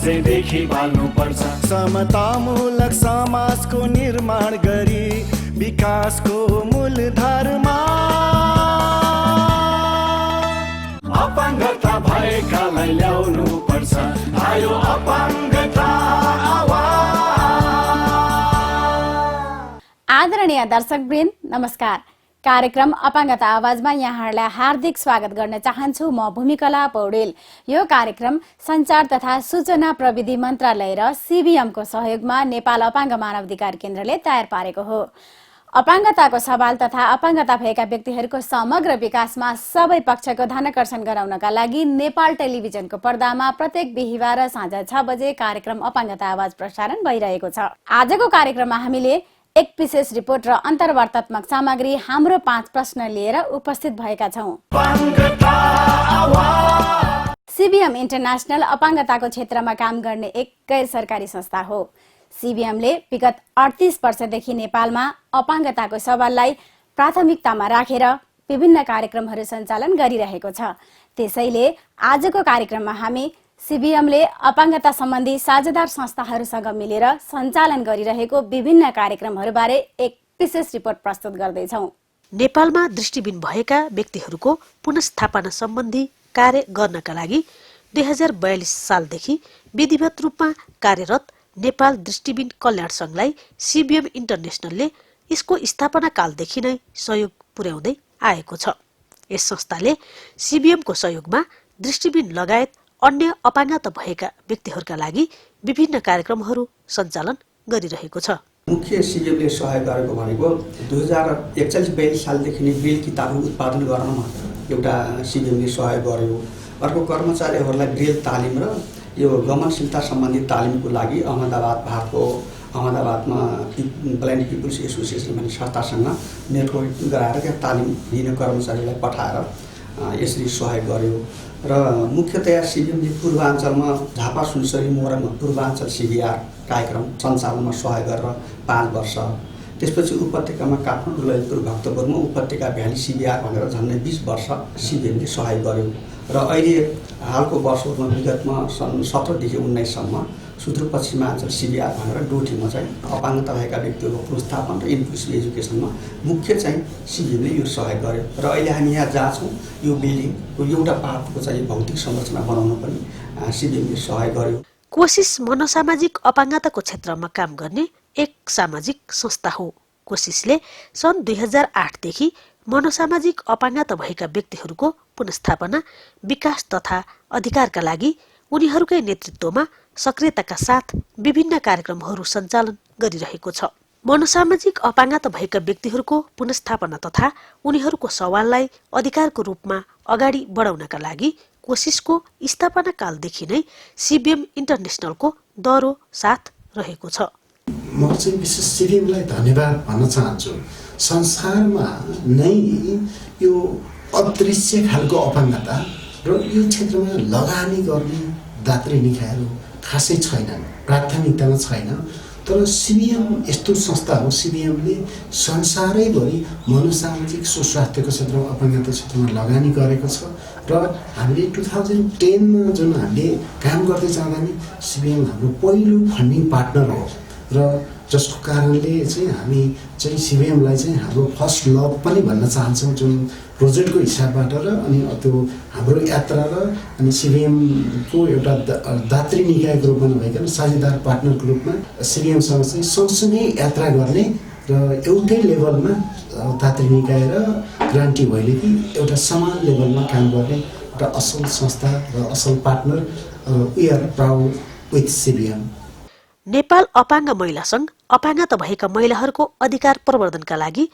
आजैदेखि बाल्नुपर्छ। समतामूलक समाजको निर्माण गरी विकासको मूलधारमा अपाङ्गता भएकालाई ल्याउनु पर्छ। आयो अपाङ्गता आवाज। आदरणीय दर्शकवृन्द नमस्कार। कार्यक्रम अपाङ्गता आवाजमा यहाँहरूलाई हार्दिक स्वागत गर्न चाहन्छु। म भूमिकला पौडेल। यो कार्यक्रम सञ्चार तथा सूचना प्रविधि मन्त्रालय र सीबीएमको सहयोगमा नेपाल अपाङ्ग मानवाधिकार केन्द्रले तयार पारेको हो। अपाङ्गताको सवाल तथा अपाङ्गता भएका व्यक्तिहरूको समग्र विकासमा सबै पक्षको ध्यानाकर्षण गराउनका लागि नेपाल टेलिभिजनको पर्दामा प्रत्येक बिहीबार साँझ 6 बजे कार्यक्रम अपाङ्गता आवाज प्रसारण भइरहेको छ। आजको कार्यक्रममा हामीले एक विशेष रिपोर्ट र अन्तर्वार्तात्मक सामग्री हाम्रो 5 प्रश्न लिएर उपस्थित भएका छौं। सीबीएम इन्टरनेशनल अपाङ्गताको क्षेत्रमा काम गर्ने एक गैर सरकारी संस्था हो। सीबीएमले विगत 38 वर्षदेखि नेपालमा अपाङ्गताको सवाललाई प्राथमिकतामा राखेर विभिन्न कार्यक्रमहरू सञ्चालन गरिरहेको छ। त्यसैले आजको कार्यक्रममा हामी सीबीएमले अपाङ्गता सम्बन्धी साझेदार संस्थाहरूसँग मिलेर सञ्चालन गरिरहेको विभिन्न कार्यक्रमहरूबारे एक विशेष रिपोर्ट प्रस्तुत गर्दैछौँ। नेपालमा दृष्टिबिन भएका व्यक्तिहरूको पुनर्स्थापना सम्बन्धी कार्य गर्नका लागि 2042 सालदेखि विधिवत रूपमा कार्यरत नेपाल दृष्टिबिन कल्याण संघलाई सीबीएम इन्टरनेशनलले यसको स्थापना कालदेखि नै सहयोग पुर्याउँदै आएको छ। यस संस्थाले सीबीएमको सहयोगमा दृष्टिबिन लगायत अन्य अपाङ्गता भएका व्यक्तिहरूका लागि विभिन्न कार्यक्रमहरू सञ्चालन गरिरहेको छ। मुख्य सीबीएमले सहयोग गरेको भनेको 2041-42 सालदेखि नै ब्रेल किताबहरू उत्पादन गर्नमा एउटा सीबीएमले सहयोग गर्यो। अर्को कर्मचारीहरूलाई ब्रेल तालिम र यो गमनशीलता सम्बन्धी तालिमको लागि भारतको अहमदाबादमा ब्लाइन्ड पिपुल्स एसोसिएसन भन्ने संस्थासँग नेटवर्क गराएर त्यहाँ तालिम लिने कर्मचारीलाई पठाएर यसरी सहयोग गर्यो। र मुख्यतया सीबीएमले पूर्वाञ्चलमा झापा सुनसरी मोरङमा पूर्वाञ्चल सीबीआर कार्यक्रम सञ्चालनमा सहयोग गरेर 5 वर्ष, त्यसपछि उपत्यकामा काठमाडौँ ललितपुर भक्तपुरमा उपत्यका भ्याली सीबीआर भनेर झन्डै 20 वर्ष सीबीएमले सहयोग गर्यो। र अहिले हालको वर्षहरूमा विगतमा सन् 17देखि 19 सम्म सुदूरपश्चिमाञ्चल सीबीआर भनेर डोटीमा चाहिँ अपाङ्गता भएका व्यक्तिहरूको प्रोत्साहन र इन्क्लुसिभ एजुकेसनमा मुख्य चाहिँ सीबीएमले यो सहयोग गर्यो। र अहिले हामी यहाँ जहाँ छौँ यो बिल्डिङको एउटा पार्टको चाहिँ भौतिक संरचना बनाउन पनि सीबीएमले सहयोग गर्यो। कोसिस मनोसामाजिक अपाङ्गताको क्षेत्रमा काम गर्ने एक सामाजिक संस्था हो। कोसिसले सन् 2008देखि मनोसामाजिक अपाङ्गता भएका व्यक्तिहरूको पुनर्स्थापना, विकास तथा अधिकारका लागि उनीहरूकै नेतृत्वमा सक्रियताका साथ विभिन्न कार्यक्रमहरू सञ्चालन गरिरहेको छ। मनोसामाजिक अपाङ्गता भएका व्यक्तिहरूको पुनर्स्थापना तथा उनीहरूको सवाललाई अधिकारको रूपमा अगाडि बढाउनका लागि कोसिसको स्थापना कालदेखि नै सीबीएम इन्टरनेशनलको दह्रो साथ रहेको छ। म चाहिँ विशेष सीबीएमलाई धन्यवाद भन्न चाहन्छु। संसारमा नै यो अदृश्य खालको अपाङ्गता र यो क्षेत्रमा लगानी गर्ने दात्री निकायहरू खासै छैनन्, प्राथमिकतामा छैन। तर सीबीएम यस्तो संस्था हो, सीबीएमले संसारैभरि मनोसामाजिक स्वास्थ्यको क्षेत्रमा अपाङ्गता क्षेत्रमा लगानी गरेको छ। र हामीले 2010मा जुन हामीले काम गर्दै जाँदा नि सीबीएम हाम्रो पहिलो फन्डिङ पार्टनर हो र जसको कारणले चाहिँ हामी चाहिँ सीबीएमलाई चाहिँ हाम्रो फर्स्ट लभ पनि भन्न चाहन्छौँ, जुन प्रोजेक्टको हिसाबबाट र अनि त्यो हाम्रो यात्रा र अनि सीबीएमको एउटा दात्री निकायको रूपमा नभइकन साझेदार पार्टनरको रूपमा सीबीएमसँग चाहिँ सँगसँगै यात्रा गर्ने र एउटै लेभलमा दात्री निकाय र ग्रान्टी भइले कि एउटा समान लेभलमा काम गर्ने एउटा असल संस्था र असल partner. We are proud with CBM. Nepal अपाङ्ग महिला संघ अपाङ्गता भएका महिलाहरूको अधिकार प्रवर्धनका लागि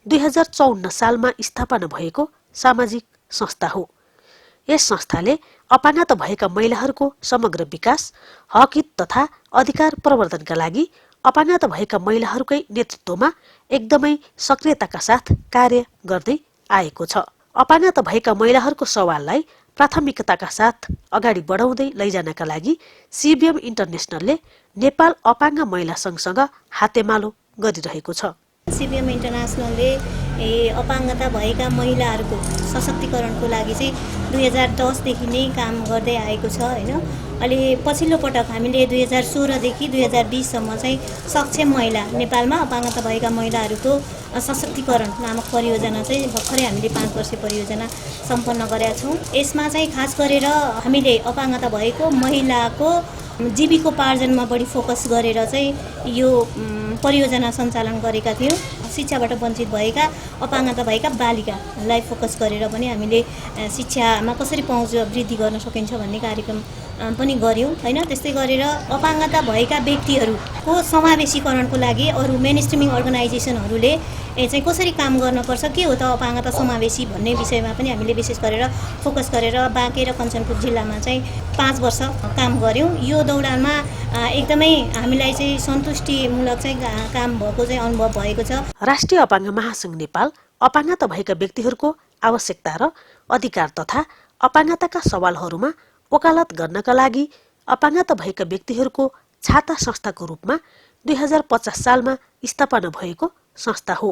2054 सालमा स्थापना भएको सामाजिक संस्था हो। यस संस्थाले अपाङ्गता भएका महिलाहरूको समग्र विकास, हकहित तथा अधिकार प्रवर्धनका लागि अपाङ्गता भएका महिलाहरूकै नेतृत्वमा एकदमै सक्रियताका साथ कार्य गर्दै आएको छ। अपाङ्गता भएका महिलाहरूको सवाललाई प्राथमिकताका साथ अगाडि बढाउँदै लैजानका लागि सीबीएम इन्टरनेशनलले नेपाल अपाङ्ग महिला संघसँग हातेमालो गरिरहेको छ। सीबीएम इन्टरनेशनलले अपाङ्गता भएका महिलाहरूको सशक्तिकरणको लागि चाहिँ 2010 देखि नै काम गर्दै आएको छ हैन। अहिले पछिल्लो पटक हामीले 2016 देखि 2020 सम्म चाहिँ सक्षम महिला नेपालमा अपाङ्गता भएका महिलाहरूको सशक्तिकरण नामक परियोजना चाहिँ भर्खरै हामीले 5 वर्षीय परियोजना सम्पन्न गरेका छौँ। यसमा चाहिँ खास गरेर हामीले अपाङ्गता भएको महिलाको जीविकोपार्जनमा बढी फोकस गरेर चाहिँ यो परियोजना सञ्चालन गरेका थियौँ। शिक्षाबाट वञ्चित भएका अपाङ्गता भएका बालिकालाई फोकस गरेर पनि हामीले शिक्षामा कसरी पहुँच वृद्धि गर्न सकिन्छ भन्ने कार्यक्रम पनि गऱ्यौँ हैन। त्यस्तै गरेर अपाङ्गता भएका व्यक्तिहरूको समावेशीकरणको लागि अरू मेनस्ट्रिमिङ अर्गनाइजेसनहरूले चाहिँ कसरी काम गर्नुपर्छ, के हो त अपाङ्गता समावेशी भन्ने विषयमा पनि हामीले विशेष गरेर फोकस गरेर बाँके र कञ्चनपुर जिल्लामा चाहिँ 5 वर्ष काम गऱ्यौँ। यो दौडानमा एकदमै हामीलाई चाहिँ सन्तुष्टिमूलक चाहिँ काम भएको चाहिँ अनुभव भएको छ। राष्ट्रिय अपाङ्ग महासंघ नेपाल अपाङ्गता भएका व्यक्तिहरूको आवश्यकता र अधिकार तथा अपाङ्गताका सवालहरूमा वकालत गर्नका लागि अपाङ्गता भएका व्यक्तिहरूको छाता संस्थाको रूपमा 2050 सालमा स्थापना भएको संस्था हो।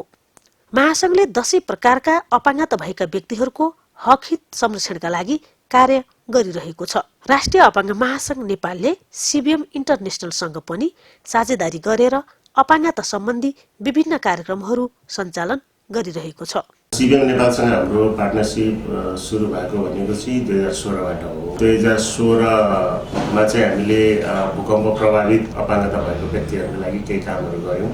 महासंघले 10 प्रकारका अपाङ्गता भएका व्यक्तिहरूको हक हित संरक्षणका लागि कार्य गरिरहेको छ। राष्ट्रिय अपाङ्ग महासंघ नेपालले सिबिएम इन्टरनेसनलसँग पनि साझेदारी गरेर अपाङ्गता सम्बन्धी विभिन्न कार्यक्रमहरू सञ्चालन गरिरहेको छ। सिबिएम नेपालसँग हाम्रो पार्टनरसिप सुरु भएको भनेको चाहिँ 2016बाट हो। 2016मा चाहिँ हामीले भूकम्प प्रभावित अपाङ्गता भएको व्यक्तिहरूको लागि केही कामहरू गऱ्यौँ।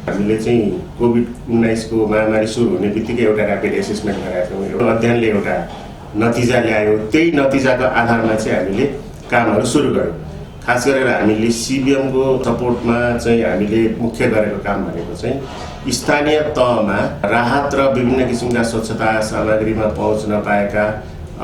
हामीले चाहिँ कोभिड-19 को महामारी सुरु हुने बित्तिकै एउटा ऱ्यापिड एसेसमेन्ट गराएको थियौँ। एउटा अध्ययनले एउटा नतिजा ल्यायो। त्यही नतिजाको आधारमा चाहिँ हामीले कामहरू सुरु गऱ्यौँ। खास गरेर हामीले सिबिएमको सपोर्टमा चाहिँ हामीले मुख्य गरेको काम भनेको चाहिँ स्थानीय तहमा राहत र विभिन्न किसिमका स्वच्छता सामग्रीमा पहुँच नपाएका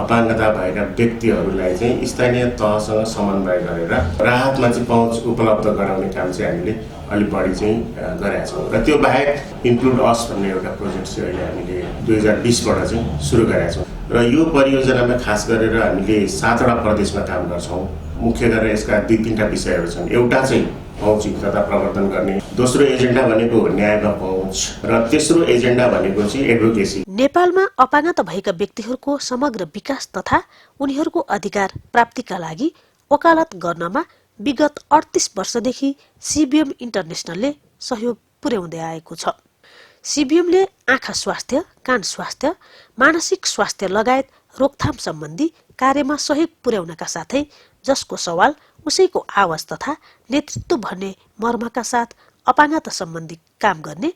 अपाङ्गता भएका व्यक्तिहरूलाई चाहिँ स्थानीय तहसँग समन्वय गरेर राहतमा चाहिँ पहुँच उपलब्ध गराउने काम चाहिँ हामीले अलि बढी चाहिँ गरेका छौँ। र त्यो बाहेक इन्क्लुड अस भन्ने एउटा प्रोजेक्ट चाहिँ अहिले हामीले 2020बाट चाहिँ सुरु गरेका छौँ। र यो परियोजनामा खास गरेर हामीले 7वटा प्रदेशमा काम गर्छौँ। मुख्य गरेर यसका 2-3टा विषयहरू छन्। एउटा चाहिँ पहुँचितता प्रवर्धन गर्ने, दोस्रो एजेन्डा भनेको न्यायमा पहुँच र तेस्रो एजेन्डा भनेको चाहिँ एडभोकेसी। नेपालमा अपाङ्गता भएका व्यक्तिहरूको समग्र विकास तथा उनीहरूको अधिकार प्राप्तिका लागि वकालत गर्नमा विगत 38 वर्षदेखि सिबिएम इन्टरनेसनलले सहयोग पुर्याउँदै आएको छ। सिबिएमले आँखा स्वास्थ्य, कान स्वास्थ्य, मानसिक स्वास्थ्य लगायत रोकथाम सम्बन्धी कार्यमा सहयोग पुर्याउनका साथै जसको सवाल उसैको आवाज तथा नेतृत्व भन्ने मर्मका साथ अपाङ्गता सम्बन्धी काम गर्ने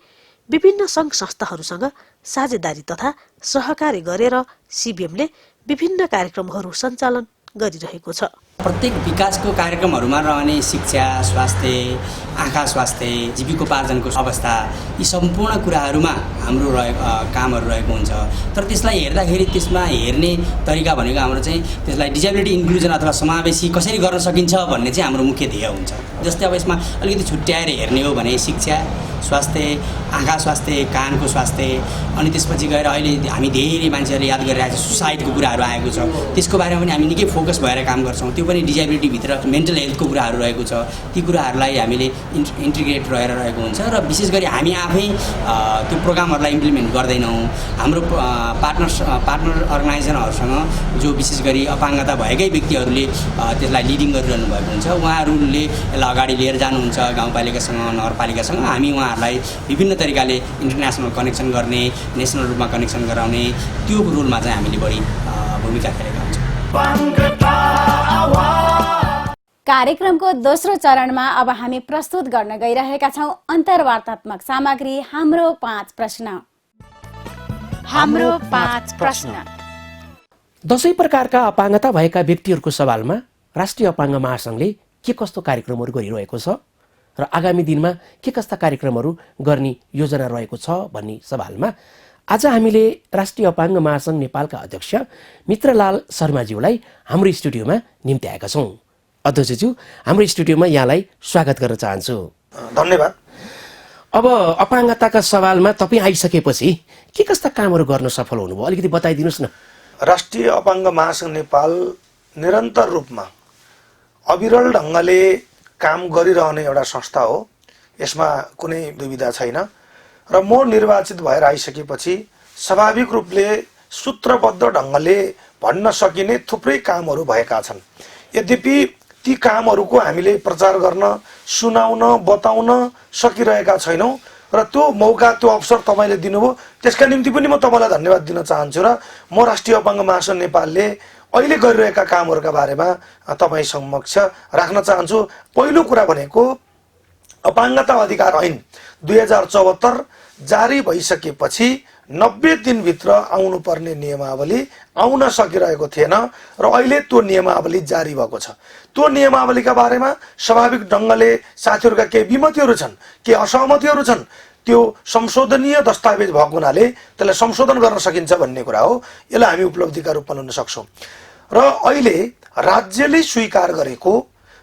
विभिन्न सङ्घ संस्थाहरूसँग साझेदारी तथा सहकार्य गरेर सिबिएमले विभिन्न कार्यक्रमहरू सञ्चालन गरिरहेको छ। प्रत्येक विकासको कार्यक्रमहरूमा रहने शिक्षा, स्वास्थ्य, आँखा स्वास्थ्य, जीविकोपार्जनको अवस्था, यी सम्पूर्ण कुराहरूमा हाम्रो कामहरू रहेको हुन्छ। तर त्यसलाई हेर्दाखेरि त्यसमा हेर्ने तरिका भनेको हाम्रो चाहिँ त्यसलाई डिजेबिलिटी इन्क्लुजन अथवा समावेशी कसरी गर्न सकिन्छ भन्ने चाहिँ हाम्रो मुख्य ध्येय हुन्छ। जस्तै अब यसमा अलिकति छुट्याएर हेर्ने हो भने शिक्षा, स्वास्थ्य, आँखा स्वास्थ्य, कानको स्वास्थ्य, अनि त्यसपछि गएर अहिले हामी धेरै मान्छेहरूले याद गरिरहेको छ सुसाइडको कुराहरू आएको छ। त्यसको बारेमा पनि हामी निकै फोकस भएर काम गर्छौँ। त्यो पनि डिजेबिलिटीभित्र मेन्टल हेल्थको कुराहरू रहेको छ। ती कुराहरूलाई हामीले इन्टिग्रेट रहेको हुन्छ र विशेष गरी हामी आफै त्यो प्रोग्रामहरूलाई इम्प्लिमेन्ट गर्दैनौँ। हाम्रो पार्टनर अर्गनाइजेसनहरूसँग जो विशेष गरी अपाङ्गता भएकै व्यक्तिहरूले त्यसलाई लिडिङ गरिरहनु भएको हुन्छ। उहाँहरूले यसलाई अगाडि लिएर जानुहुन्छ गाउँपालिकासँग, नगरपालिकासँग। हामी उहाँहरूलाई विभिन्न तरिकाले इन्टरनेसनल कनेक्सन गर्ने, नेसनल रूपमा कनेक्सन गराउने त्यो रोलमा चाहिँ हामीले बढी भूमिका खेलेका हुन्छौँ। कार्यक्रमको दोस्रो चरणमा अब हामी प्रस्तुत गर्न गइरहेका छौं अन्तर्वार्तात्मक सामग्री हाम्रो 5 प्रश्न। हाम्रो 5 प्रश्न। 10 प्रकारका अपाङ्गता भएका व्यक्तिहरूको सवालमा राष्ट्रिय अपाङ्ग महासंघले के कस्तो कार्यक्रमहरू गरिरहेको छ र आगामी दिनमा के कस्ता कार्यक्रमहरू गर्ने योजना रहेको छ भन्ने सवालमा आज हामीले राष्ट्रिय अपाङ्ग महासंघ नेपालका अध्यक्ष मित्रलाल शर्माज्यूलाई हाम्रो स्टुडियोमा निम्ति आएका छौँ। अध्यक्षज्यू, हाम्रो स्टुडियोमा यहाँलाई स्वागत गर्न चाहन्छु। धन्यवाद। अब अपाङ्गताका सवालमा तपाईँ आइसकेपछि के कस्ता कामहरू गर्न सफल हुनुभयो, अलिकति बताइदिनुहोस् न। राष्ट्रिय अपाङ्ग महासंघ नेपाल निरन्तर रूपमा अविरल ढङ्गले काम गरिरहने एउटा संस्था हो। यसमा कुनै दुविधा छैन। र म निर्वाचित भएर आइसकेपछि स्वाभाविक रूपले सूत्रबद्ध ढङ्गले भन्न सकिने थुप्रै कामहरू भएका छन्। यद्यपि ती कामहरूको हामीले प्रचार गर्न, सुनाउन, बताउन सकिरहेका छैनौँ र त्यो मौका, त्यो अवसर तपाईँले दिनुभयो, त्यसका निम्ति पनि म तपाईँलाई धन्यवाद दिन चाहन्छु। र म राष्ट्रिय अपाङ्ग महासङ्घ नेपालले अहिले गरिरहेका कामहरूका बारेमा तपाईँ समक्ष राख्न चाहन्छु। पहिलो कुरा भनेको अपाङ्गता अधिकार ऐन 2074 जारी भइसकेपछि 90 दिनभित्र आउनुपर्ने नियमावली आउन सकिरहेको थिएन र अहिले त्यो नियमावली जारी भएको छ। त्यो नियमावलीका बारेमा स्वाभाविक ढङ्गले साथीहरूका केही विमतिहरू छन्, केही असहमतिहरू छन्। त्यो संशोधनीय दस्तावेज भएको हुनाले त्यसलाई संशोधन गर्न सकिन्छ भन्ने कुरा हो। यसलाई हामी उपलब्धिका रूपमा लिन सक्छौँ। र अहिले राज्यले स्वीकार गरेको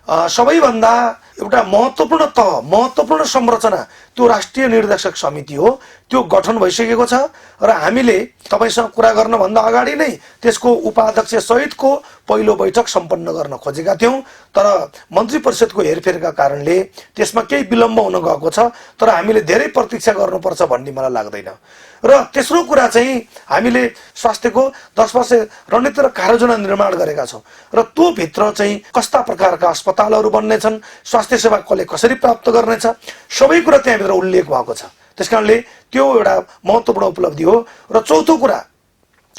सबैभन्दा एउटा महत्त्वपूर्ण तह, महत्त्वपूर्ण संरचना त्यो राष्ट्रिय निर्देशक समिति हो। त्यो गठन भइसकेको छ र हामीले तपाईसँग कुरा गर्नभन्दा अगाडि नै त्यसको उपाध्यक्ष सहितको पहिलो बैठक सम्पन्न गर्न खोजेका थियौँ, तर मन्त्री परिषदको हेरफेरका कारणले त्यसमा केही विलम्ब हुन गएको छ। तर हामीले धेरै प्रतीक्षा गर्नुपर्छ भन्ने मलाई लाग्दैन। र तेस्रो कुरा चाहिँ हामीले स्वास्थ्यको 10 वर्ष रणनीति र कार्ययोजना निर्माण गरेका छौँ र त्यो भित्र चाहिँ कस्ता प्रकारका अस्पतालहरू बन्नेछन्, स्वास्थ्य सेवा कसले कसरी प्राप्त गर्नेछ, सबै कुरा त्यहाँभित्र उल्लेख भएको छ। त्यसकारणले त्यो एउटा महत्त्वपूर्ण उपलब्धि हो। र चौथो कुरा,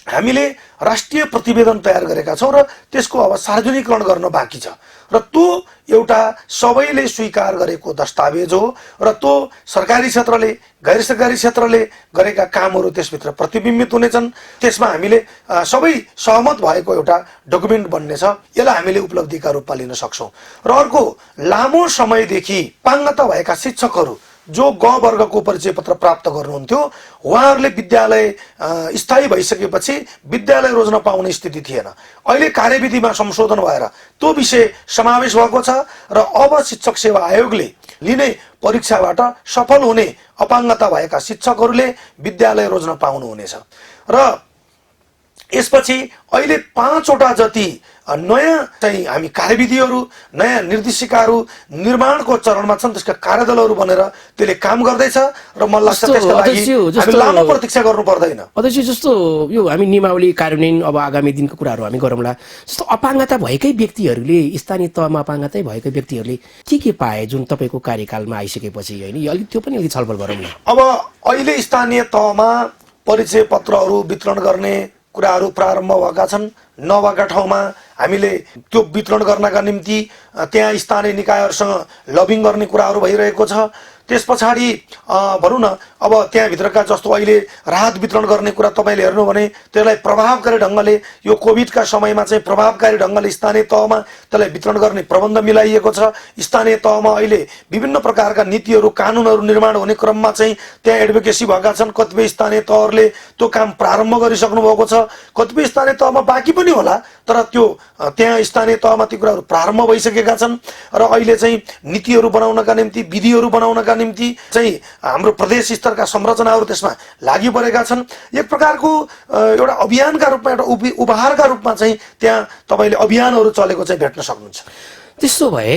हामीले राष्ट्रिय प्रतिवेदन तयार गरेका छौँ र त्यसको अब सार्वजनिकरण गर्न बाँकी छ र त्यो एउटा सबैले स्वीकार गरेको दस्तावेज हो र त्यो सरकारी क्षेत्रले, गैर सरकारी क्षेत्रले गरेका कामहरू त्यसभित्र प्रतिबिम्बित हुनेछन्। त्यसमा हामीले सबै सहमत भएको एउटा डकुमेन्ट बन्नेछ। यसलाई हामीले उपलब्धिका रूपमा लिन सक्छौँ। र अर्को, लामो समयदेखि अपाङ्गता भएका शिक्षकहरू जो ग वर्गको परिचय पत्र प्राप्त गर्नुहुन्थ्यो, उहाँहरूले विद्यालय स्थायी भइसकेपछि विद्यालय रोज्न पाउने स्थिति थिएन। अहिले कार्यविधिमा संशोधन भएर त्यो विषय समावेश भएको छ र अब शिक्षक सेवा आयोगले लिने परीक्षाबाट सफल हुने अपाङ्गता भएका शिक्षकहरूले विद्यालय रोज्न पाउनुहुनेछ। र यसपछि अहिले 5 वटा जति नयाँ चाहिँ हामी कार्यविधिहरू, नयाँ निर्देशिकाहरू निर्माणको चरणमा छन्। त्यसका कार्यदलहरू बनेर त्यसले काम गर्दैछ र मलाई लाग्छ त्यसका लागि हामी लामो प्रतीक्षा गर्नु पर्दैन। अध्यक्ष, जस्तो यो हामी नियमावली कार्यान्वयन अब आगामी दिनको कुराहरू हामी गरौँला। जस्तो अपाङ्गता भएकै व्यक्तिहरूले, स्थानीय तहमा अपाङ्गता भएकै व्यक्तिहरूले के पाए जुन तपाईँको कार्यकालमा आइसकेपछि, होइन? अलिक त्यो पनि अलिक छलफल गरौँ न। अब अहिले स्थानीय तहमा परिचय पत्रहरू वितरण गर्ने कुराहरू प्रारम्भ भएका छन्। नभएका ठाउँमा हामीले त्यो वितरण गर्नका निम्ति त्यहाँ स्थानीय निकायहरूसँग लबिङ गर्ने कुराहरू भइरहेको छ। त्यस पछाडि भनौँ न, अब त्यहाँभित्रका जस्तो अहिले राहत वितरण गर्ने कुरा तपाईँले हेर्नु भने त्यसलाई प्रभावकारी ढङ्गले यो कोभिडका समयमा चाहिँ प्रभावकारी ढङ्गले स्थानीय तहमा त्यसलाई वितरण गर्ने प्रबन्ध मिलाइएको छ। स्थानीय तहमा अहिले विभिन्न प्रकारका नीतिहरू, कानुनहरू निर्माण हुने क्रममा चाहिँ त्यहाँ एडभोकेसी भएका छन्। कतिपय स्थानीय तहहरूले त्यो काम प्रारम्भ गरिसक्नु भएको छ, कतिपय स्थानीय तहमा बाँकी पनि होला, तर त्यो त्यहाँ स्थानीय तहमा ती कुराहरू प्रारम्भ भइसकेका छन्। र अहिले चाहिँ नीतिहरू बनाउनका निम्ति, विधिहरू बनाउनका निम्ति चाहिँ हाम्रो प्रदेश स्तरका संरचनाहरू त्यसमा लागि परेका छन्। एक प्रकारको एउटा अभियानका रूपमा, एउटा उपहारका रूपमा चाहिँ त्यहाँ तपाईँले अभियानहरू चलेको चाहिँ भेट्न सक्नुहुन्छ। त्यस्तो भए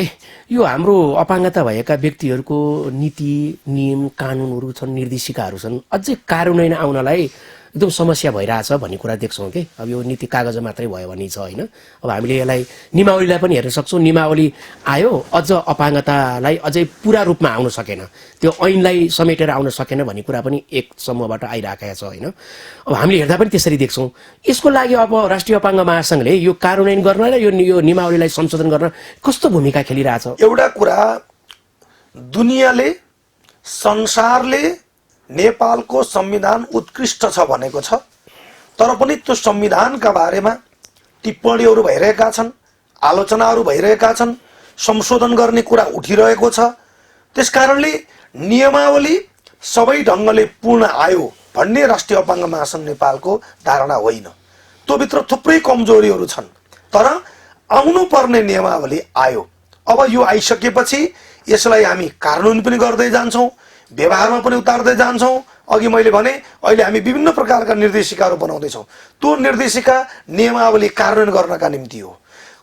यो हाम्रो अपाङ्गता भएका व्यक्तिहरूको नीति, नियम, कानुनहरू छन्, निर्देशिकाहरू छन्, अझै कार्यान्वयन आउनलाई एकदम समस्या भइरहेछ भन्ने कुरा देख्छौँ कि अब यो नीति कागज मात्रै भयो भने छ, होइन? अब हामीले यसलाई नियमावलीलाई पनि हेर्न सक्छौँ। नियमावली आयो, अझ अपाङ्गतालाई अझै पुरा रूपमा आउन सकेन, त्यो ऐनलाई समेटेर आउन सकेन भन्ने कुरा पनि एक समूहबाट आइरहेको छ, होइन? अब हामीले हेर्दा पनि त्यसरी देख्छौँ। यसको लागि अब राष्ट्रिय अपाङ्ग महासङ्घले यो कार्यान्वयन गर्न र यो नियमावलीलाई संशोधन गर्न कस्तो भूमिका खेलिरहेछ? एउटा कुरा, दुनियाँले, संसारले नेपालको संविधान उत्कृष्ट छ भनेको छ, तर पनि त्यो संविधानका बारेमा टिप्पणीहरू भइरहेका छन्, आलोचनाहरू भइरहेका छन्, संशोधन गर्ने कुरा उठिरहेको छ। त्यसकारणले नियमावली सबै ढङ्गले पूर्ण आयो भन्ने राष्ट्रिय अपाङ्ग महासङ्घ नेपालको धारणा होइन। त्योभित्र थुप्रै कमजोरीहरू छन्, तर आउनुपर्ने नियमावली आयो। अब यो आइसकेपछि यसलाई हामी कार्यान्वयन पनि गर्दै जान्छौँ, व्यवहारमा पनि उतार्दै जान्छौँ। अघि मैले भने अहिले हामी विभिन्न प्रकारका निर्देशिकाहरू बनाउँदैछौँ। त्यो निर्देशिका नियमावली कार्यान्वयन गर्नका निम्ति हो।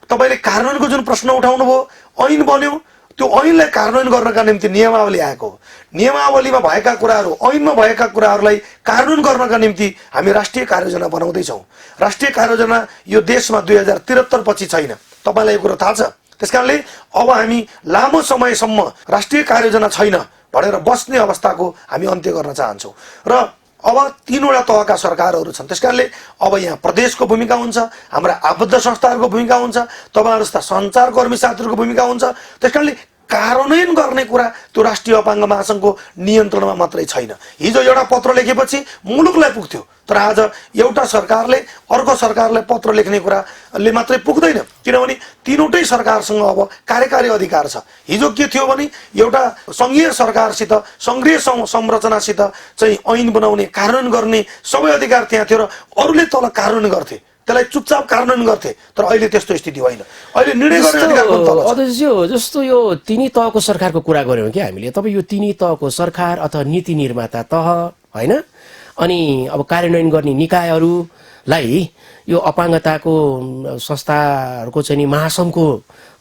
तपाईँले कार्यान्वयनको जुन प्रश्न उठाउनु भयो, ऐन बन्यो, त्यो ऐनलाई कार्यान्वयन गर्नका निम्ति नियमावली आएको हो। नियमावलीमा भएका कुराहरू, ऐनमा भएका कुराहरूलाई कार्यान्वयन गर्नका निम्ति हामी राष्ट्रिय कार्ययोजना बनाउँदैछौँ। राष्ट्रिय कार्ययोजना यो देशमा 2073 पछि छैन, तपाईँलाई यो कुरो थाहा छ। त्यसकारणले अब हामी लामो समयसम्म राष्ट्रिय कार्ययोजना छैन भनेर बस्ने अवस्थाको हामी अन्त्य गर्न चाहन्छौँ। र अब 3वटा तहका सरकारहरू छन्। त्यसकारणले अब यहाँ प्रदेशको भूमिका हुन्छ, हाम्रा आबद्ध संस्थाहरूको भूमिका हुन्छ, तपाईँहरू जस्ता सञ्चारकर्मी साथीहरूको भूमिका हुन्छ। त्यसकारणले कार्यान्वयन गर्ने कुरा त्यो राष्ट्रिय अपाङ्ग महासङ्घको नियन्त्रणमा मात्रै छैन। हिजो एउटा पत्र लेखेपछि मुलुकलाई पुग्थ्यो, तर आज एउटा सरकारले अर्को सरकारलाई पत्र लेख्ने कुराले मात्रै पुग्दैन, किनभने तीनवटै सरकारसँग अब कार्यकारी अधिकार छ। हिजो के थियो भने एउटा सङ्घीय सरकारसित, सङ्घीय संरचनासित चाहिँ ऐन बनाउने, कार्यान्वयन गर्ने सबै अधिकार त्यहाँ थियो र अरूले तल कार्यान्वयन गर्थे, त्यसलाई चुपचाप कार्यान्वयन गर्थे। तर अहिले त्यस्तो स्थिति होइन। अहिले निर्णय गर्ने अधिकार पनि तल छ। अध्यक्षज्यू, जस्तो यो तिनी तहको सरकारको कुरा गऱ्यौँ कि हामीले, तपाईँ यो तिनी तहको सरकार अथवा नीति निर्माता तह होइन, अनि अब कार्यान्वयन गर्ने निकायहरूलाई यो अपाङ्गताको संस्थाहरूको चाहिँ नि महासङ्घको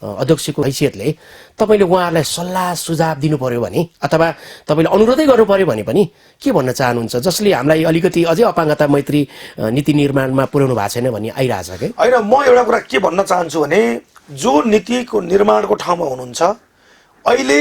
अध्यक्षको हैसियतले तपाईँले उहाँहरूलाई सल्लाह सुझाव दिनु पर्यो भने अथवा तपाईँले अनुरोधै गर्नु पर्यो भने पनि के भन्न चाहनुहुन्छ, जसले हामीलाई अलिकति अझै अपाङ्गता मैत्री नीति निर्माणमा पुर्याउनु भएको छैन भन्ने आइरहेछ कि? होइन, म एउटा कुरा के भन्न चाहन्छु भने जो नीतिको निर्माणको ठाउँमा हुनुहुन्छ, अहिले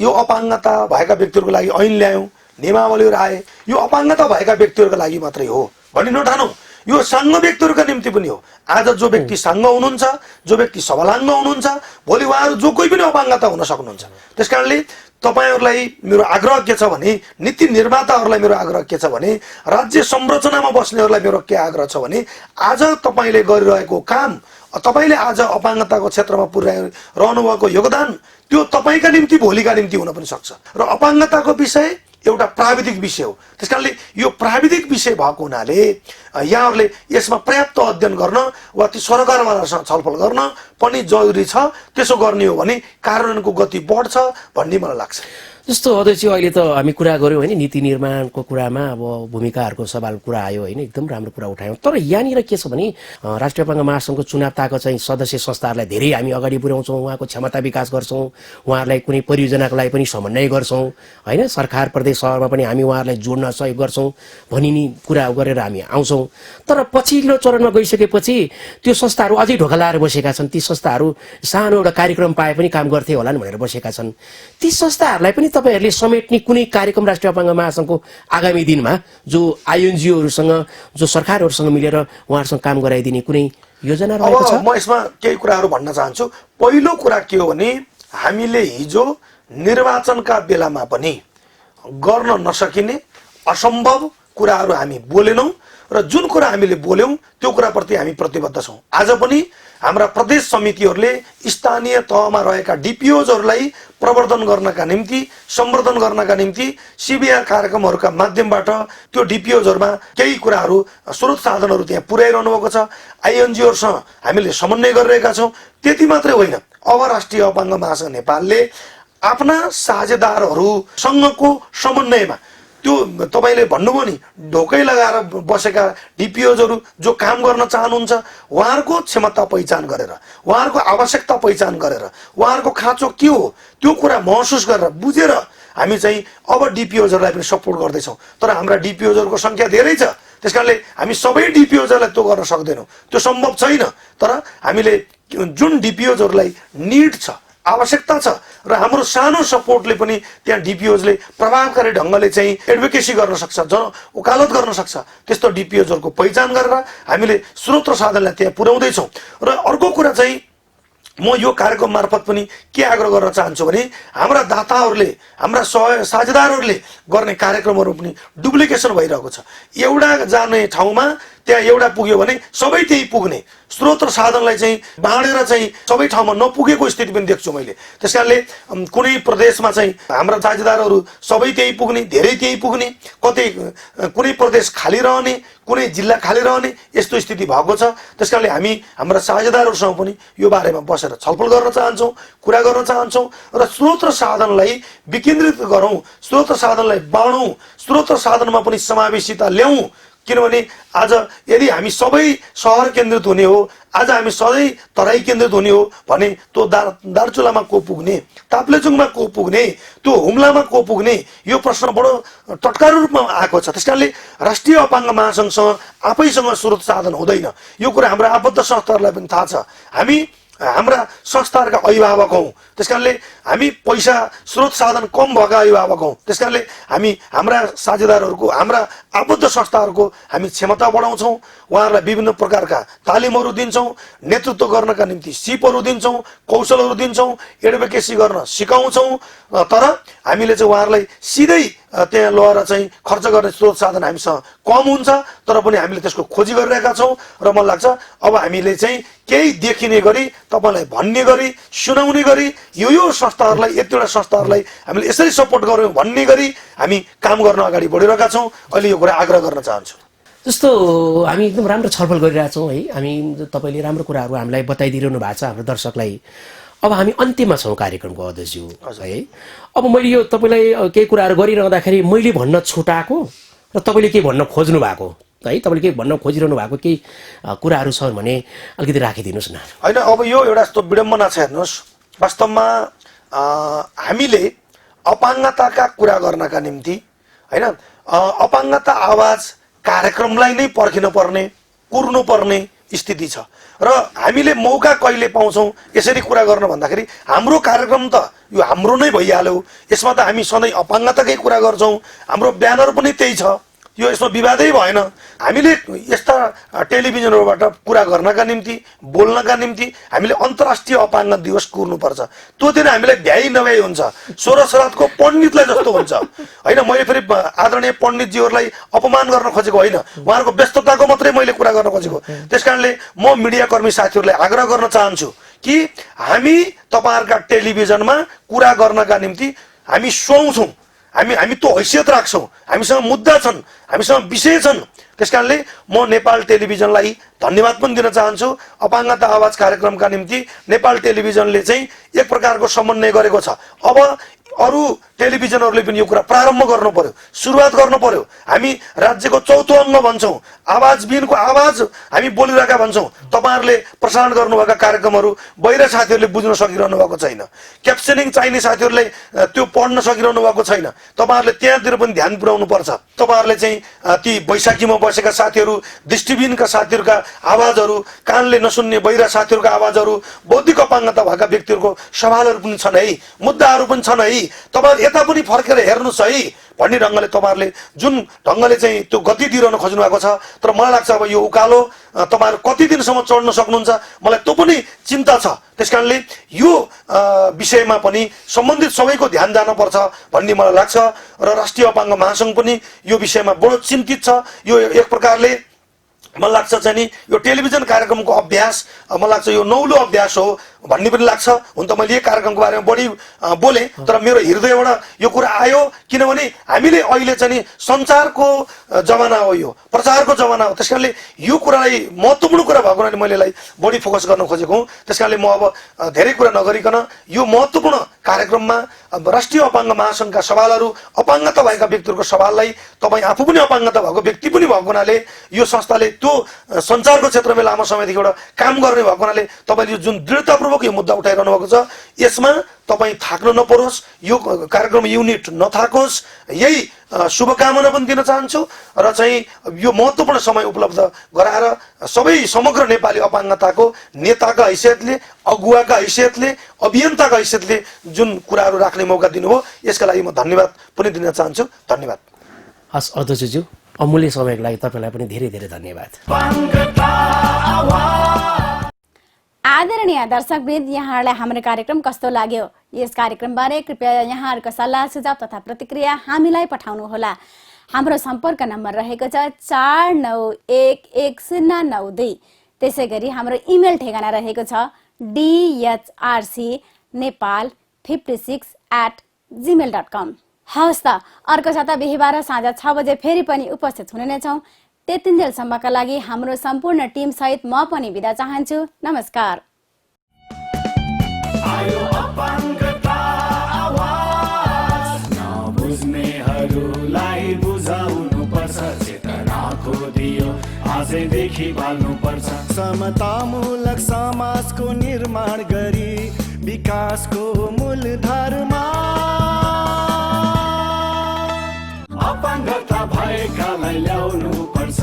यो अपाङ्गता भएका व्यक्तिहरूको लागि ऐन ल्यायौँ, नियमावलीहरू आए, यो अपाङ्गता भएका व्यक्तिहरूको लागि मात्रै हो भनी नठानौँ। यो साङ्ग व्यक्तिहरूका निम्ति पनि हो। आज जो व्यक्ति साङ्ग हुनुहुन्छ, जो व्यक्ति सबलाङ्ग हुनुहुन्छ, भोलि उहाँहरू जो कोही पनि अपाङ्गता हुन सक्नुहुन्छ। त्यसकारणले तपाईँहरूलाई मेरो आग्रह के छ भने, नीति निर्माताहरूलाई मेरो आग्रह के छ भने, राज्य संरचनामा बस्नेहरूलाई मेरो के आग्रह छ भने, आज तपाईँले गरिरहेको काम, तपाईँले आज अपाङ्गताको क्षेत्रमा पुर्याइरहनु भएको योगदान त्यो तपाईँका निम्ति भोलिका निम्ति हुन पनि सक्छ। र अपाङ्गताको विषय एउटा प्राविधिक विषय हो। त्यसकारणले यो प्राविधिक विषय भएको हुनाले यहाँहरूले यसमा पर्याप्त अध्ययन गर्न वा ती सरकारवालासँग छलफल गर्न पनि जरुरी छ। त्यसो गर्ने हो भने कार्यान्वयनको गति बढ्छ भन्ने मलाई लाग्छ। जस्तो अध्यक्ष, अहिले त हामी कुरा गऱ्यौँ होइन, नीति निर्माणको कुरामा अब भूमिकाहरूको सवाल कुरा आयो होइन, एकदम राम्रो कुरा उठायौँ। तर यहाँनिर के छ भने राष्ट्रिय अपाङ्ग महासङ्घको चुनाव ताको चाहिँ सदस्य संस्थाहरूलाई धेरै हामी अगाडि पुर्याउँछौँ, उहाँको क्षमता विकास गर्छौँ, उहाँहरूलाई कुनै परियोजनाको लागि पनि समन्वय गर्छौँ होइन, सरकार प्रदेश सहरमा पनि हामी उहाँहरूलाई जोड्न सहयोग गर्छौँ भनिने कुरा गरेर हामी आउँछौँ। तर पछिल्लो चरणमा गइसकेपछि त्यो संस्थाहरू अझै ढोका लाएर बसेका छन्। ती संस्थाहरू सानो एउटा कार्यक्रम पाए पनि काम गर्थे होला भनेर बसेका छन्। ती संस्थाहरूलाई पनि तपाईँहरूले समेट्ने कुनै कार्यक्रम राष्ट्रिय अपाङ्ग महासङ्घको आगामी दिनमा जो आइएनजिओहरूसँग, जो सरकारहरूसँग मिलेर उहाँहरूसँग काम गराइदिने कुनै योजना रहेको छ? म यसमा केही कुराहरू भन्न चाहन्छु। पहिलो कुरा के हो भने, हामीले हिजो निर्वाचनका बेलामा पनि गर्न नसकिने असम्भव कुराहरू हामी बोलेनौँ र जुन कुरा हामीले बोल्यौँ त्यो कुराप्रति हामी प्रतिबद्ध छौँ। आज पनि हाम्रा प्रदेश समितिहरूले स्थानीय तहमा रहेका डिपिओजहरूलाई प्रवर्धन गर्नका निम्ति, सम्वर्धन गर्नका निम्ति सिबिआर कार्यक्रमहरूका माध्यमबाट त्यो डिपिओजहरूमा केही कुराहरू, स्रोत साधनहरू त्यहाँ पुर्याइरहनु भएको छ। आइएनजिओहरूसँग हामीले समन्वय गरिरहेका छौँ। त्यति मात्रै होइन, अब राष्ट्रिय अपाङ्ग महासङ्घ नेपालले आफ्ना साझेदारहरूसँगको समन्वयमा त्यो तपाईँले भन्नुभयो नि, ढोकै लगाएर बसेका डिपिओजहरू जो काम गर्न चाहनुहुन्छ, उहाँहरूको क्षमता पहिचान गरेर, उहाँहरूको आवश्यकता पहिचान गरेर, उहाँहरूको खाँचो के हो त्यो कुरा महसुस गरेर बुझेर हामी चाहिँ अब डिपिओजहरूलाई पनि सपोर्ट गर्दैछौँ। तर हाम्रा डिपिओजहरूको सङ्ख्या धेरै छ, त्यसकारणले हामी सबै डिपिओजहरूलाई त्यो गर्न सक्दैनौँ, त्यो सम्भव छैन। तर हामीले जुन डिपिओजहरूलाई निड छ, आवश्यकता छ र हाम्रो सानो सपोर्टले पनि त्यहाँ डिपिओजले प्रभावकारी ढङ्गले चाहिँ एडभोकेसी गर्न सक्छ, जन वकालत गर्न सक्छ। त्यस्तो डिपिओजहरूको पहिचान गरेर हामीले स्रोत र साधनलाई त्यहाँ पुर्याउँदैछौँ। र अर्को कुरा चाहिँ म यो कार्यक्रम मार्फत पनि के आग्रह गर्न चाहन्छु भने, हाम्रा दाताहरूले, हाम्रा साझेदारहरूले गर्ने कार्यक्रमहरू पनि डुप्लिकेसन भइरहेको छ। एउटा जाने ठाउँमा त्यहाँ एउटा पुग्यो भने सबै त्यही पुग्ने, स्रोत र साधनलाई चाहिँ बाँडेर चाहिँ सबै ठाउँमा नपुगेको स्थिति पनि देख्छु मैले। त्यसकारणले कुनै प्रदेशमा चाहिँ हाम्रा साझेदारहरू सबै त्यही पुग्ने, धेरै त्यही पुग्ने, कतै कुनै प्रदेश खाली रहने, कुनै जिल्ला खाली रहने, यस्तो स्थिति भएको छ। त्यसकारणले हामी हाम्रा साझेदारहरूसँग पनि यो बारेमा बसेर छलफल गर्न चाहन्छौँ, कुरा गर्न चाहन्छौँ र स्रोत र साधनलाई विकेन्द्रित गरौँ, स्रोत र साधनलाई बाँडौँ, स्रोत र साधनमा पनि समावेशिता ल्याउँ। किनभने आज यदि हामी सबै सहर केन्द्रित हुने हो, आज हामी सधैँ तराई केन्द्रित हुने हो भने त्यो दार्चुलामा को पुग्ने, ताप्लेजुङमा को पुग्ने, त्यो हुम्लामा को पुग्ने, यो प्रश्न बडो तत्काल रूपमा आएको छ। त्यस कारणले राष्ट्रिय अपाङ्ग महासङ्घसँग आफैसँग स्रोत साधन हुँदैन। यो कुरा हाम्रा आबद्ध संस्थाहरूलाई पनि थाहा छ। हामी हाम्रा संस्थाहरूका अभिभावक हौँ, त्यस कारणले हामी पैसा स्रोत साधन कम भएका अभिभावक हौँ। त्यस कारणले हामी हाम्रा साझेदारहरूको, हाम्रा आबद्ध संस्थाहरूको हामी क्षमता बढाउँछौँ, उहाँहरूलाई विभिन्न प्रकारका तालिमहरू दिन्छौँ, नेतृत्व गर्नका निम्ति सिपहरू दिन्छौँ, कौशलहरू दिन्छौँ, एडभोकेसी गर्न सिकाउँछौँ। तर हामीले चाहिँ उहाँहरूलाई सिधै त्यहाँ लगेर चाहिँ खर्च गर्ने स्रोत साधन हामीसँग कम हुन्छ, तर पनि हामीले त्यसको खोजी गरिरहेका छौँ। र मलाई लाग्छ अब हामीले चाहिँ केही देखिने गरी, तपाईँलाई भन्ने गरी, सुनाउने गरी यो संस्थाहरूलाई, यतिवटा संस्थाहरूलाई हामीले यसरी सपोर्ट गऱ्यौँ भन्ने गरी हामी काम गर्न अगाडि बढिरहेका छौँ। अहिले यो कुरा आग्रह गर्न चाहन्छु। जस्तो हामी एकदम राम्रो छलफल गरिरहेछौँ है, हामी तपाईँले राम्रो कुराहरू हामीलाई बताइदिइरहनु भएको छ हाम्रो दर्शकलाई। अब हामी अन्त्यमा छौँ कार्यक्रमको अध्यक्षज्यू है। अब मैले यो तपाईँलाई केही कुराहरू गरिरहँदाखेरि मैले भन्न छुटाएको र तपाईँले केही भन्न खोज्नु भएको है, तपाईँले केही भन्न खोजिरहनु भएको केही कुराहरू छन् भने अलिकति राखिदिनुहोस् न। होइन, अब यो एउटा यस्तो विडम्बना छ। हेर्नुहोस्, वास्तवमा हामीले अपाङ्गताका कुरा गर्नका निम्ति होइन, अपाङ्गता आवाज कार्यक्रमलाई नै पर्खिनु पर्ने, कुर्नु पर्ने स्थिति छ। र हामीले मौका कहिले पाउँछौँ यसरी कुरा गर्न भन्दाखेरि हाम्रो कार्यक्रम त यो हाम्रो नै भइहाल्यो, यसमा त हामी सधैँ अपाङ्गताकै कुरा गर्छौँ, हाम्रो ब्यानर पनि त्यही छ, यो यसमा विवादै भएन। हामीले यस्ता टेलिभिजनहरूबाट कुरा गर्नका निम्ति, बोल्नका निम्ति हामीले अन्तर्राष्ट्रिय अपाङ्ग दिवस कुर्नुपर्छ। त्यो दिन हामीलाई भ्याइ नभ्याइ हुन्छ, सोह्र श्राद्धको पण्डितलाई जस्तो हुन्छ होइन। मैले फेरि आदरणीय पण्डितजीहरूलाई अपमान गर्न खोजेको होइन, उहाँहरूको व्यस्तताको मात्रै मैले कुरा गर्न खोजेको। त्यस कारणले म मिडियाकर्मी साथीहरूलाई आग्रह गर्न चाहन्छु कि हामी तपाईँहरूका टेलिभिजनमा कुरा गर्नका निम्ति हामी सुहाउँछौँ, हामी त्यो हैसियत राख्छौँ, हामीसँग मुद्दा छन्, हामीसँग विषय छन्। त्यस कारणले म नेपाल टेलिभिजनलाई धन्यवाद पनि दिन चाहन्छु। अपाङ्गता आवाज कार्यक्रमका निम्ति नेपाल टेलिभिजनले चाहिँ एक प्रकारको समन्वय गरेको छ। अब अरू टेलिभिजनहरूले पनि यो कुरा प्रारम्भ गर्नु पर्यो, सुरुवात गर्नु पर्यो। हामी राज्यको चौथो अङ्ग भन्छौँ, आवाजबिनको आवाज हामी बोलिरहेका भन्छौँ। तपाईँहरूले प्रसारण गर्नुभएका कार्यक्रमहरू बाहिर साथीहरूले बुझ्न सकिरहनु भएको छैन, क्याप्सनिङ चाहिने साथीहरूले त्यो पढ्न सकिरहनु भएको छैन। तपाईँहरूले त्यहाँतिर पनि ध्यान पुर्याउनु पर्छ। तपाईँहरूले चाहिँ ती बैशाखीमा बसेका साथीहरू, दृष्टिबिनका साथीहरूका आवाजहरू, कानले नसुन्ने बाहिर साथीहरूका आवाजहरू, बौद्धिक अपाङ्गता भएका व्यक्तिहरूको सवालहरू पनि छन् है, मुद्दाहरू पनि छन् है। तपाईँ यता पनि फर्केर हेर्नुहोस् है भन्ने ढङ्गले तपाईँहरूले जुन ढङ्गले चाहिँ त्यो गति दिइरहन खोज्नु भएको छ। तर मलाई लाग्छ अब यो उकालो तपाईँहरू कति दिनसम्म चढ्न सक्नुहुन्छ मलाई त्यो पनि चिन्ता छ। त्यस कारणले यो विषयमा पनि सम्बन्धित सबैको ध्यान जानुपर्छ भन्ने मलाई लाग्छ। र राष्ट्रिय अपाङ्ग महासङ्घ पनि यो विषयमा बडो चिन्तित छ। यो एक प्रकारले मलाई लाग्छ चाहिँ नि यो टेलिभिजन कार्यक्रमको अभ्यास, मलाई लाग्छ यो नौलो अभ्यास हो भन्ने पनि लाग्छ। हुन त मैले यो कार्यक्रमको बारेमा बढी बोलेँ, तर मेरो हृदयबाट यो कुरा आयो किनभने हामीले अहिले चाहिँ नि सञ्चारको जमाना हो, यो प्रचारको जमाना हो। त्यस कारणले यो कुरालाई महत्त्वपूर्ण कुरा भएको हुनाले मैले यसलाई बढी फोकस गर्न खोजेको हुँ। त्यस कारणले म अब धेरै कुरा नगरिकन यो महत्त्वपूर्ण कार्यक्रममा राष्ट्रिय अपाङ्ग महासङ्घका सवालहरू, अपाङ्गता भएका व्यक्तिहरूको सवाललाई तपाईँ आफू पनि अपाङ्गता भएको व्यक्ति पनि भएको हुनाले यो संस्थाले त्यो सञ्चारको क्षेत्रमा लामो समयदेखि एउटा काम गर्ने भएको हुनाले तपाईँले जुन दृढतापूर्वक यो मुद्दा उठाइरहनु भएको छ यसमा तपाईँ थाक्न नपरोस्, यो कार्यक्रम युनिट नथाकोस्, यही शुभकामना पनि दिन चाहन्छु। र चाहिँ यो महत्त्वपूर्ण समय उपलब्ध गराएर सबै समग्र नेपाली अपाङ्गताको नेताका हैसियतले, अगुवाका हैसियतले, अभियन्ताका हैसियतले जुन कुराहरू राख्ने मौका दिनुभयो यसका लागि म धन्यवाद पनि दिन चाहन्छु। धन्यवाद। हस् अध्यक्षज्यू, अमूल्य समयको लागि तपाईँलाई पनि धेरै धेरै धन्यवाद। आदरणीय दर्शकवृन्द, यहाँहरूलाई हाम्रो कार्यक्रम कस्तो लाग्यो? यस कार्यक्रमबारे कृपया यहाँहरूको सल्लाह सुझाव तथा प्रतिक्रिया हामीलाई पठाउनुहोला। हाम्रो सम्पर्क नम्बर रहेको छ 49110992। त्यसै गरी हाम्रो इमेल ठेगाना रहेको छ dhrcnepal56@gmail.com। हवस् त, अर्को साता बिहिबार साँझ 6 बजे फेरि पनि उपस्थित हुने नै छौँ। त्यतिन्जेलसम्मका लागि हाम्रो सम्पूर्ण टिम सहित म पनि बिदा चाहन्छु। नमस्कार। आयो अपाङ्गता आवाज, नबुझ्नेहरूलाई बुझाउनु पर्छ, चेतनाको आजैदेखि बाल्नुपर्छ। समतामूलक समाजको निर्माण गरी विकासको मूलधारमा अपाङ्गता भएकालाई ल्याउनु पर्छ।